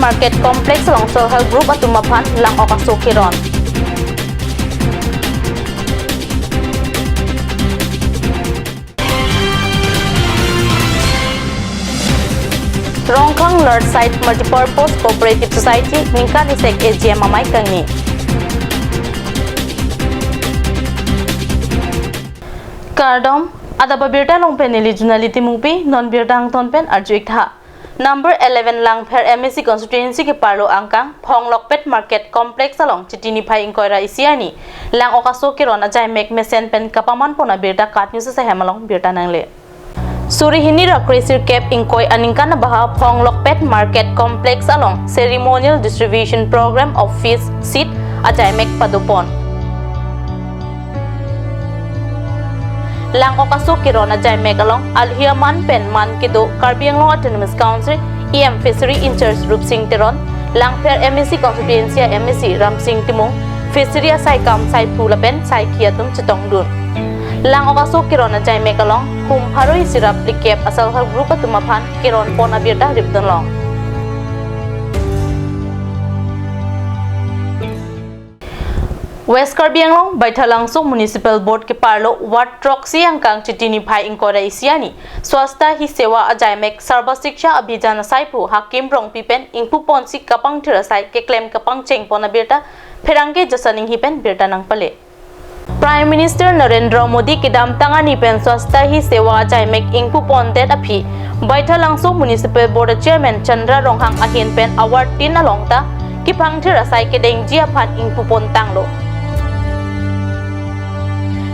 Market Complex along Self-Help Group at tumapan lang okasukiron. Rongkang Lord Site Multipurpose Cooperative Society ningkan isek AGM mamay kangni. Kardom ada babirta longpen eligibility mungpi non birtang tonpen arjuik tha. Number 11 lang per MSC constituency ke parlo angkang Phonglokpet Market Complex along Chitini Phai Inkoira Isiani lang okaso kiron ajai mek mesen pen kapaman pona birta kat news sa hemalong birta nangle. Surihini ra Cresir Cap Inkoi aningkan na baha Phonglokpet Market Complex along ceremonial distribution program of fees seat ajai mek padupon. Lang okaso kiron ajai mek along alhiaman pen man kido Karbianglong Autonomous Council EM Fishery in Charge Rup Singh Teron lang per MSC constituency MSC Ram Singh Timung Fishery asai kam sai pula pen sai kiatum chitong dun. Lang okaso kiron ajai mek along hum haroi sirap likep asal hal group atumapan kiron pon abirta ripdon long. West Karbianglong Baitalangsung Municipal Board ke parlo Ward Troxy angkang Chitini Phai Inkoira Isiani swasta hi sewa ajai mek sarva shiksha abhijan saipu hakim rong pipen ingpu ponsi kapang thirasai ke claim kapang cheng pona birta pherangke jasaning hipen birta nang pale. Prime Minister Narendra Modi kidam tangani pen swasta hi sewa ajai mek ingpu pontet aphi Baitalangsung Municipal Board Chairman Chandra Ronghang ahin pen award tin alongta kipang thirasai ke deng jia phan ingpu pon tanglo.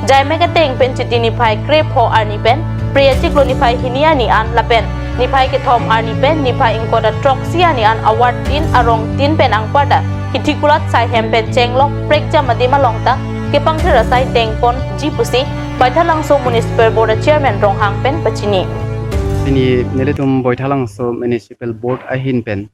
Jai megateng pen Chitini Phai Krep ho arni pen Priyachik lo ni Phai hinia ni an lapen ni Phai ke thom arni pen ni Phai ingkoda Troxia ni an award tin arong tin pen ang pada hitikulat sai hem pen chenglok prekja madima longta ke pangthira sai tengpon jipusi Baitalangsung Municipal Board Chairman Ronghang pen pachini ini neletum Baitalangsung Municipal Board ahin pen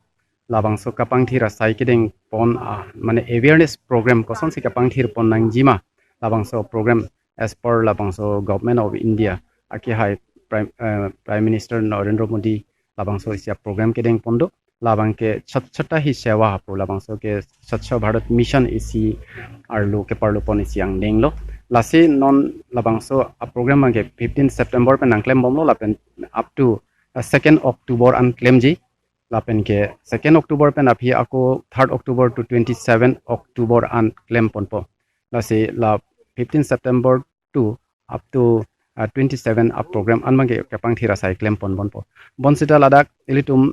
labangso kapangthira sai kedeng pon mane awareness program koson si kapangthir pon nang jima labangso program as per labangso government of India aki hai prime minister Narendra Modi labangso isia program kedeng pondo labang ke chata hi sewa pro labangso ke Swachh Bharat mission isi arlo ke parlo pon isi ang denglo lasi non labangso a program ke 15 September pen ang claim bomlo lapen up to 2nd October an claim ji lapen ke 2nd October pen aphi ako 3rd October to 27 October an claim ponpo lasi la 15 September to up to 27 up program anmage kapang thira sai claim pon bonpo bonsita ladak elitum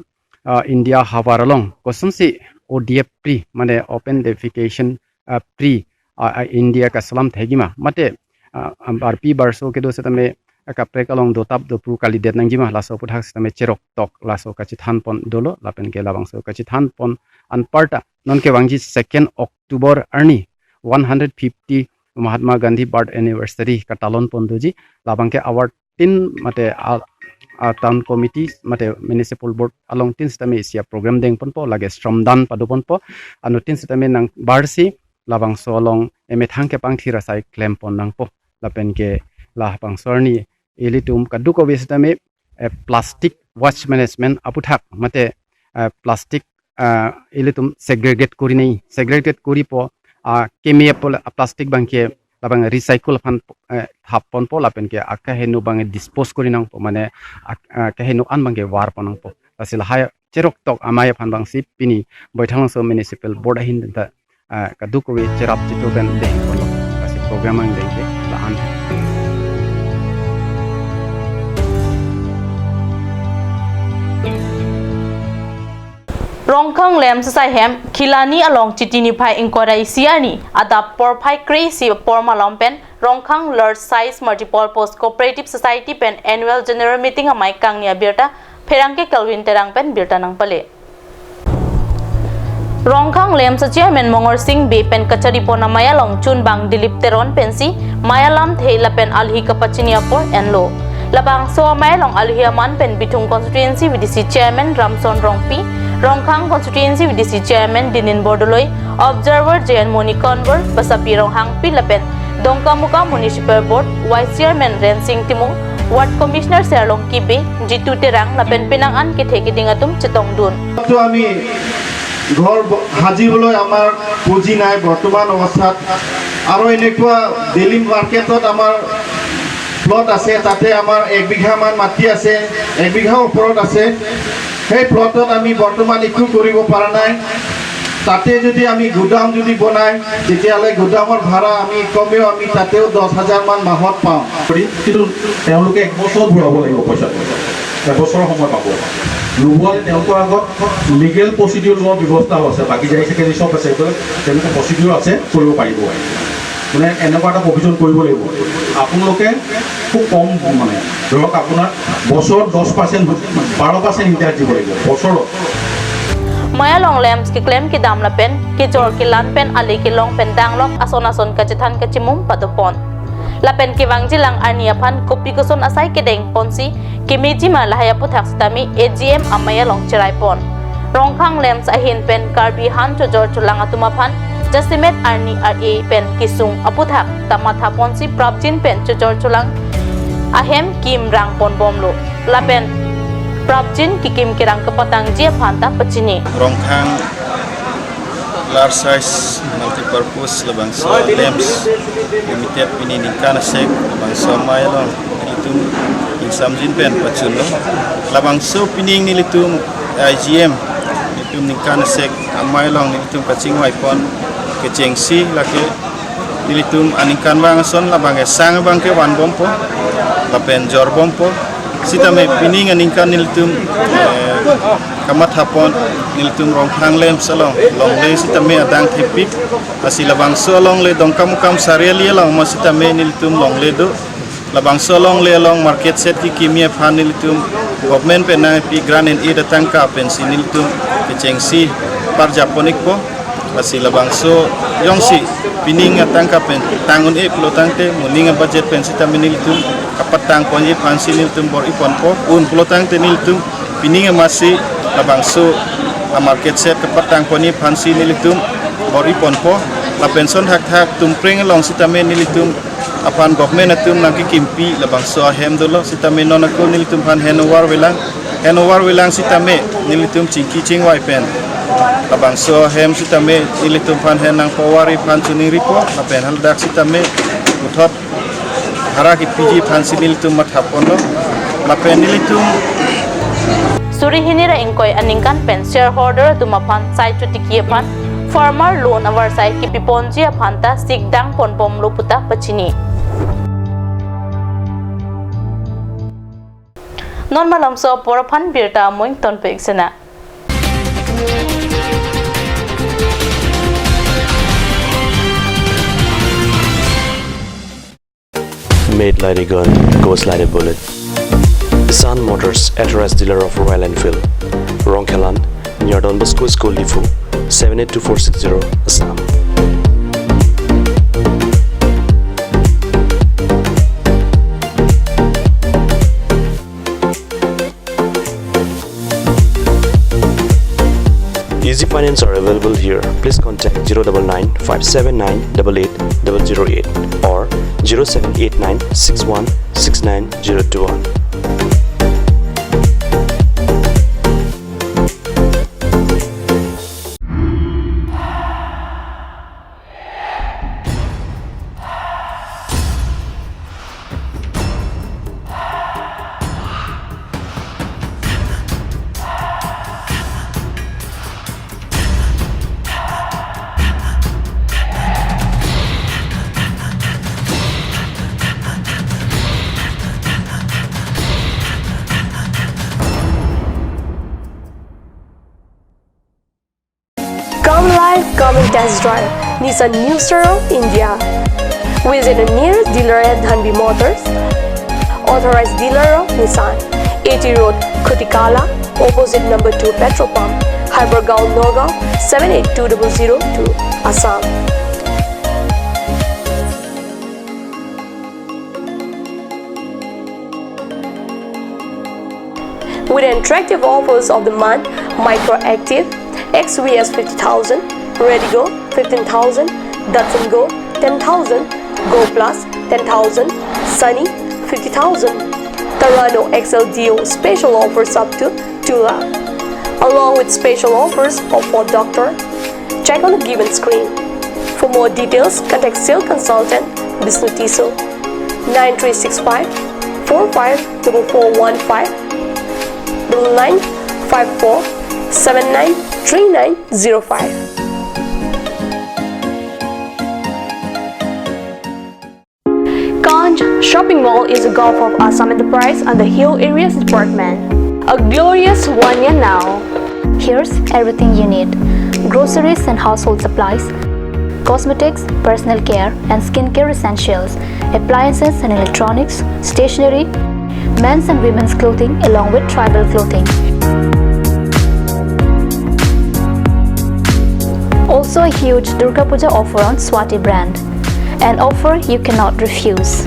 India hawaralong kosumsi ODF pre mane open defecation pre India ka salam thegima mate RP barso kedo setame ka prekalong do tap do pru kalidet nangjima laso puthak setame cherok tok laso ka chithan pon dolo lapen ke labangso ka chithan pon an parta non ke wangji 2nd October arni 150 Mahatma Gandhi birth anniversary katalon pondoji labangke award tin mate town committee mate municipal board along tin stame isia program deng ponpo lage stromdan padopon po anu tin stame nang barsi labang so along emethang ke pangthira sai claim pon nang po lapen ke la pang sorni elitum kaduko bestame plastic waste management aputhak mate plastic elitum segregate kuri po chemical plastic bangke labang recycle fan hapon po lapen ke akahenu bang dispose kori nang po mane akahenu an bangke war ponang po asil hay cherok tok amaya fan bang sip pini Baitalangsung Municipal Board ahin ta kadukowi cherap chitu ben deng pono asi program ang deng ke laan Rongkang lem sasai hem khilani along Chitini Phai Inkoira Isiani ada por phai crazy por malompen Rongkang large size multipurpose cooperative society pen annual general meeting amai kangnia birta pherangke kalwin terang pen birta nang pale Rongkang lem sa chairman Mongor Singh be pen kachari pona mayalong chun bang Dilip Teron pensi mayalam theila pen alhi kapachinia por enlo labang so mayalong alhiaman pen bitung constituency VDC chairman Ramson Rongpi Rongkang constituency VDC chairman Dinin Bordoloi observer Jayan Moni Conver Basapi Ronghang Pilapen Dongkamuka Municipal Board Vice Chairman Ren Singh Timung Ward Commissioner Serlong Kibe jitu terang lapen pinangan ke theki dingatum chetong dun. তো আমি ঘর সাজিবলৈ আমাৰ পুঁজি নাই বৰ্তমান অৱস্থাত আৰু এনেকুৱা ডেইলি মাৰ্কেটত আমাৰ প্লট আছে তাতে আমাৰ 1 বিঘা মান মাটি আছে 1 বিঘা ওপৰত আছে সেই প্লটত আমি বৰ্তমান একো কৰিব পৰা নাই তাতে যদি আমি গোদাম যদি বনাই তেতিয়ালে গোদামৰ ভাড়া আমি কমেও আমি তাতেও 10,000 মান মাহত পাম কিন্তু তেওঁলোকে এক বছৰ ঘূৰাব লাগিব পইচা এবছৰৰ সময় পাব লোৱালে তেওঁলোকৰ আগত লিগেল প্ৰচিডিউৰ লোৱাৰ ব্যৱস্থাও আছে বাকী যাই চেকেণ্ডি চব আছে তেওঁলোকে প্ৰচিডিউৰ আছে কৰিব পাৰিব মানে এনেকুৱা এটা প্ৰভিজন কৰিব লাগিব আপোনালোকে খুব কম মানে ধৰক আপোনাৰ বছৰত 10% 12% ইণ্টাৰেষ্ট দিব লাগিব বছৰত Maya long lems ki claim ki dam la pen ki jor ki lan pen ali ki long pen dang lok ason ason ka chithan ka chimum padopon la pen ki wangji lang ania phan kopi ko son asai ke deng ponsi ki meji ma lahaya puthak stami AGM amaya long chirai pon rongkhang lems ahin pen karbi han cho jor chulang atuma phan jasimet arni ra pen kisung aputhak tamatha ponsi prabjin pen cho jor chulang ahem kim rang pon bomlo la pen Prabjin kikim kirang kepatang jia phanta pachini rongkhang large size multi-purpose labangso lamps limited pini nikana sek labangso mailong nilitum insamjin pen pachuno labangso pining nilitum IGM nilitum nikana sek amailong nilitum kaching waipon kecengsi lake nilitum aningkan bangason labange sang bangke wan bompo lapen jor bompo Sitame pining aningkan nilitum kamat hapon nilitum rongkhang lem salong long le sitame adang tipik asila bangso long le dongkam kam sariali long masitame nilitum long le do labangso long le long market set ki kimia phan nilitum government pe na pi grant and aid datang ka pensi nilitum kecengsi par japonik po asila bangso yongsi pining atang ka pen tangun e plotangte muninga budget pensi tame nilitum kapatang konji pansi nilitum bor ipon po un plotang te nilitum pininga masi labangso a market set kapatang konji pansi nilitum bor ipon po la pension hak hak tumpring long sitame nilitum apan government atum nagi kimpi labangso ahem dolo sitame nonako nilitum pan henover wilang sitame nilitum cingki cingwai pen labangso ahem sitame nilitum pan henang powari pan chuning ripo apen haldak sitame uthot hara ki PG fancy nilitum mathapono lapen nilitum Suri hinira ingkoy aningkan pen shareholder tumapan sai chutikie pan farmer loan avarsai ki piponji phanta sikdang ponpom loputa pachini Normal amso poraphan birta moing tonpe iksena Made like a gun, goes like a bullet. Sun Motors, authorized dealer of Royal Enfield, Rongkhelan, near Don Bosco School Lifu, 782460, Assam. Easy finance are available here. Please contact 099 579 88008 or 0789 61 69021. Come live, come and test drive Nissan New Star India. Visit a nearest dealer at Dhanbi Motors, authorized dealer of Nissan, 80 Road, Kutikala, opposite number 2 petrol pump, Hypergaon, Nagaon, 782002, Assam. With attractive offers of the month, Micro Active, XVS 50,000, Redigo 15,000, Datsun Go 10,000, Go Plus 10,000, Sunny 50,000, Tarano XLDO special offers up to 2 lakh, along with special offers of for doctor. Check on the given screen. For more details, contact sales consultant Vishnu Tiso 9365 454415 9954 793905. Ganj Shopping Mall is a Gulf of Assam enterprise and the Hill Areas Department. A glorious 1 year now. Here's everything you need: groceries and household supplies, cosmetics, personal care and skincare essentials, appliances and electronics, stationery, men's and women's clothing along with tribal clothing. Also a huge Durga Puja offer on Swati brand, an offer you cannot refuse.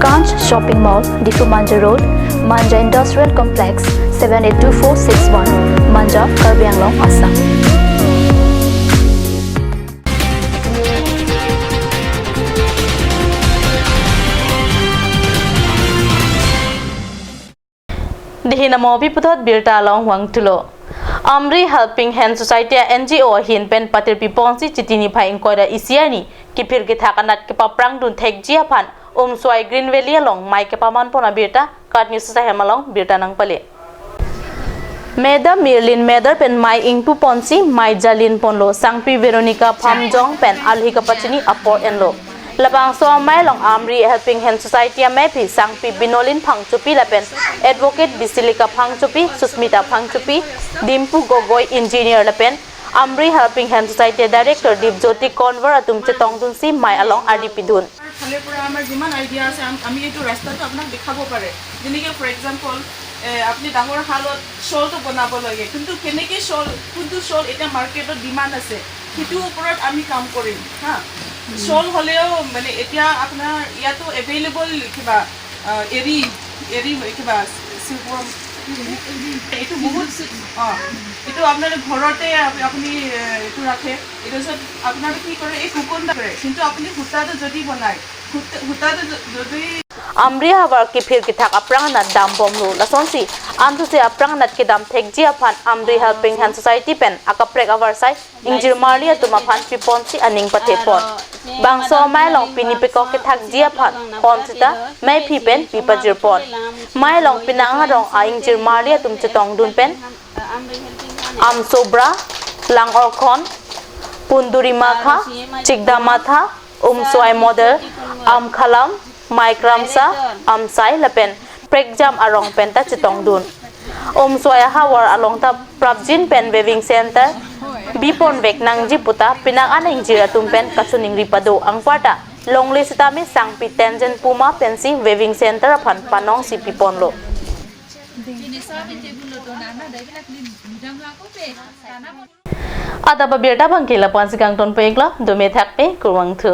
Ganj Shopping Mall, Difu Manja Road, Manja Industrial Complex, 782461, Manja, Karbi Anglong, Assam. Dihinamo piputot birta long wang tulo. Amri Helping Hand Society NGO hin pen patir piponsi chitini phai inkoida isiani kipir ke thakanat ke paprang dun thek jia phan Swachh Green Valley along mai ke paman pona birta kat news sa hemalong birta nang pale. Meda Mirlin Meder pen mai ingpu ponsi mai jalin ponlo sangpi Veronica Phamjong pen alhi ka pachini apor enlo. Labang so mai long Amri Helping Hand Society mai phi sangpi Binolin Phangchupi lapen Advocate Bisilika Phangchupi Susmita Phangchupi Dimpu Gogoi Engineer lapen Amri Helping Hand Society Director Dipjyoti Conver atum che tongdun si mai along RDP dun. খালে পৰা আমাৰ যিমান idea আছে আমি এইটো ৰাস্তাটো আপোনাক দেখাব পাৰে যেনেকৈ ফৰ এক্সাম্পল আপুনি ডাঙৰ হালত শ্বলটো বনাব লাগে কিন্তু কেনেকৈ শ্বল কোনটো শ্বল এটা মাৰ্কেটত ডিমাণ্ড আছে সেইটোৰ ওপৰত আমি কাম কৰিম হা শ্বল হ'লেও মানে এতিয়া আপোনাৰ ইয়াতো এভেইলেবল কিবা এৰি কিবা চিলকৰ এইটো বহুত এইটো আপোনাৰ ঘৰতে আপুনি এইটো ৰাখে এইটো আপোনাৰ কি কৰে এই কুকন কৰে কিন্তু আপুনি সূতাটো যদি বনায় সূতাটো যদি Amri habar kipir kita aprang nat dam bomlu lasonsi antu se aprang nat ke dam thek jia phan Amri Helping Hand Society pen akaprek avar sai ingjir marlia tuma phan piponsi aning pathe pon bangso mai long pini pe ko ke thak jia phan ponsita mai phi pen pipajir pon mai long pinang rong a ingjir marlia tum che tong dun pen am sobra lang or khon punduri makha chikda matha Swachh model am khalam Micramsa Amsai lapen Pregjam arong penta chitong dun Swachh hawar along ta Prabjin pen weaving center Bipon vek nangji puta pinang aning jira tumpen kasuning ripado ang kwarta longli sitami sangpi tenjen puma pensi weaving center phan panong si pipon lo Ada babirta bangkila pansi kang ton pekla dome thakpe kurwang thu